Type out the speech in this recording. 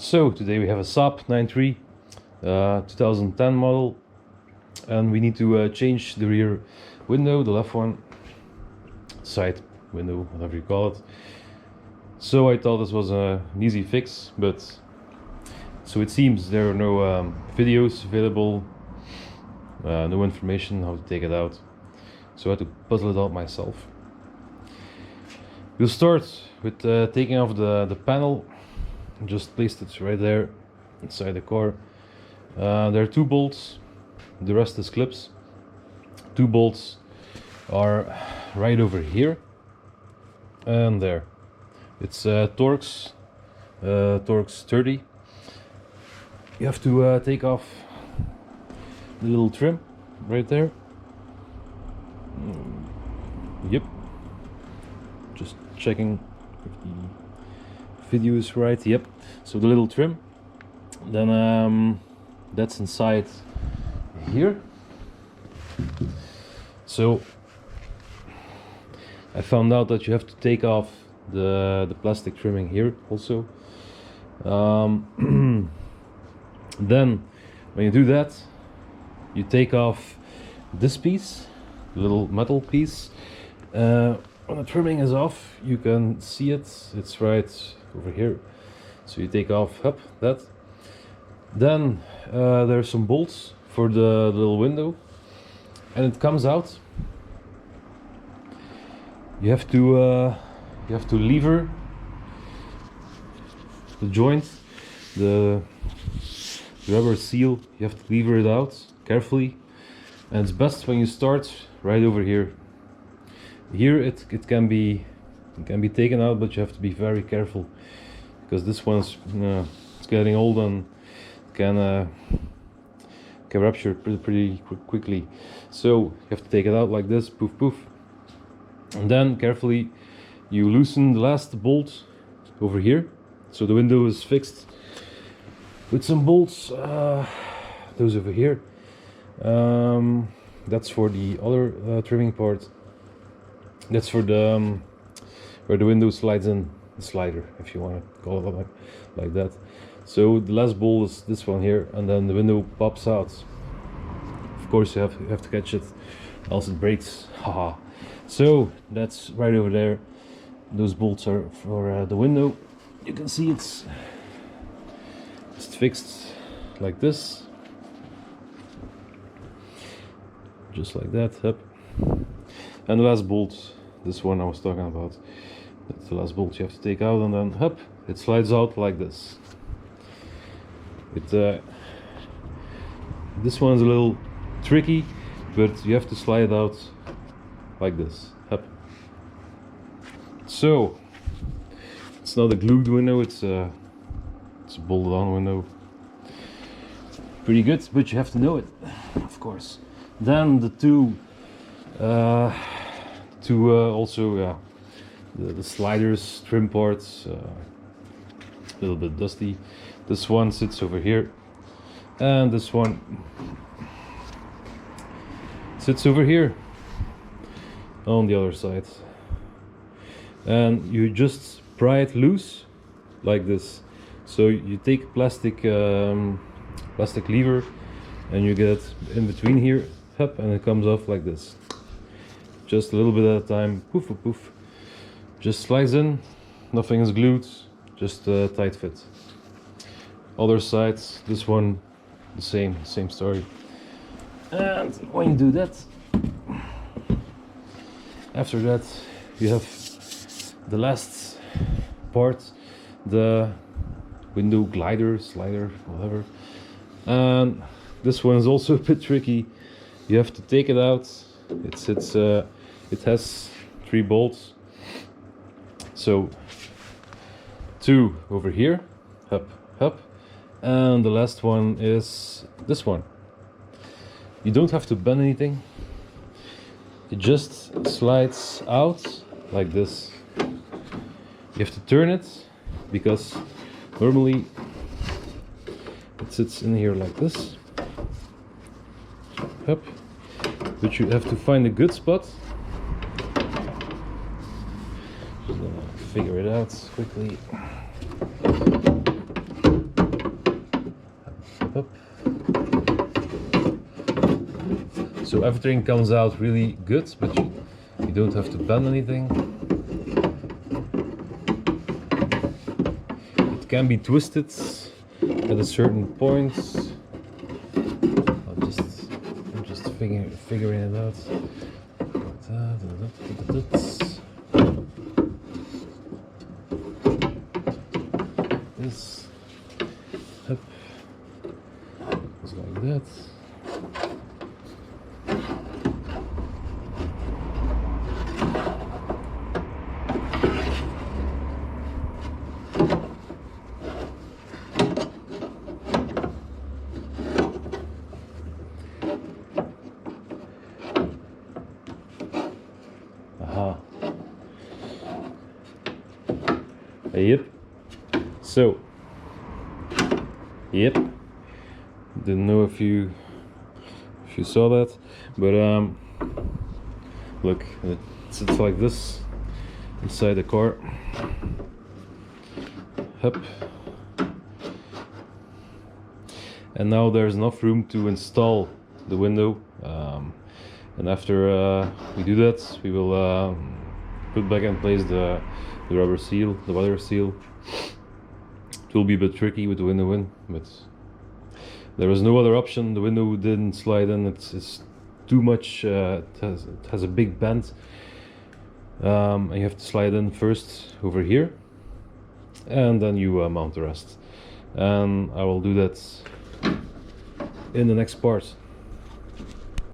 So today we have a Saab 93 2010 model, and we need to change the rear window, the left one, side window, whatever you call it. So I thought this was an easy fix, but so it seems there are no videos available, no information how to take it out, so I had to puzzle it out myself. We'll start with taking off the panel. Just placed it right there inside the car. There are 2 bolts, the rest is clips. 2 bolts are right over here and there. It's Torx 30. You have to take off the little trim right there. Yep, just checking if the video is right. Yep, so the little trim, then that's inside here. So I found out that you have to take off the plastic trimming here also. Then when you do that, you take off this piece, the little metal piece. When the trimming is off, you can see it, it's right over here. So you take off that. Then there's some bolts for the little window, and it comes out. You have to lever the joint, the rubber seal. You have to lever it out carefully, and it's best when you start right over here. Here it can be taken out, but you have to be very careful because this one's it's getting old and can rupture pretty quickly. So you have to take it out like this, poof poof, and then carefully you loosen the last bolt over here. So the window is fixed with some bolts, those over here. That's for the other trimming part. That's for the where the window slides in, the slider, if you want to call it like that. So the last bolt is this one here, and then the window pops out. Of course you have to catch it, else it breaks. Haha. So that's right over there. Those bolts are for the window. You can see it's fixed like this, just like that. Up. And the last bolt, this one I was talking about, that's the last bolt you have to take out, and then up, it slides out like this. This one's a little tricky, but you have to slide it out like this. Up. So it's not a glued window, it's a bolted on window. Pretty good, but you have to know it, of course. Then the two also the sliders, trim parts, a little bit dusty. This one sits over here, and this one sits over here on the other side. And you just pry it loose like this. So you take plastic lever and you get it in between here, and it comes off like this. Just a little bit at a time, poof poof. Just slides in, nothing is glued, just a tight fit. Other side, this one, the same story. And when you do that, after that you have the last part, the window glider, slider, whatever. And this one is also a bit tricky. You have to take it out. It has 3 bolts. So 2 over here, up, and the last one is this one. You don't have to bend anything. It just slides out like this. You have to turn it because normally it sits in here like this. Up. But you have to find a good spot. Just gonna figure it out quickly. up. So everything comes out really good, but you don't have to bend anything. It can be twisted at a certain point. I'm just figuring it out. This up goes like that. Aha. Yep. So. Yep. Didn't know if you saw that, but look, it sits like this inside the car. Hup. And now there's enough room to install the window. And after we do that, we will put back in place the rubber seal, the weather seal. It will be a bit tricky with the window in, but there was no other option. The window didn't slide in. It's too much. It has a big bend, and you have to slide in first over here, and then you mount the rest. And I will do that in the next part.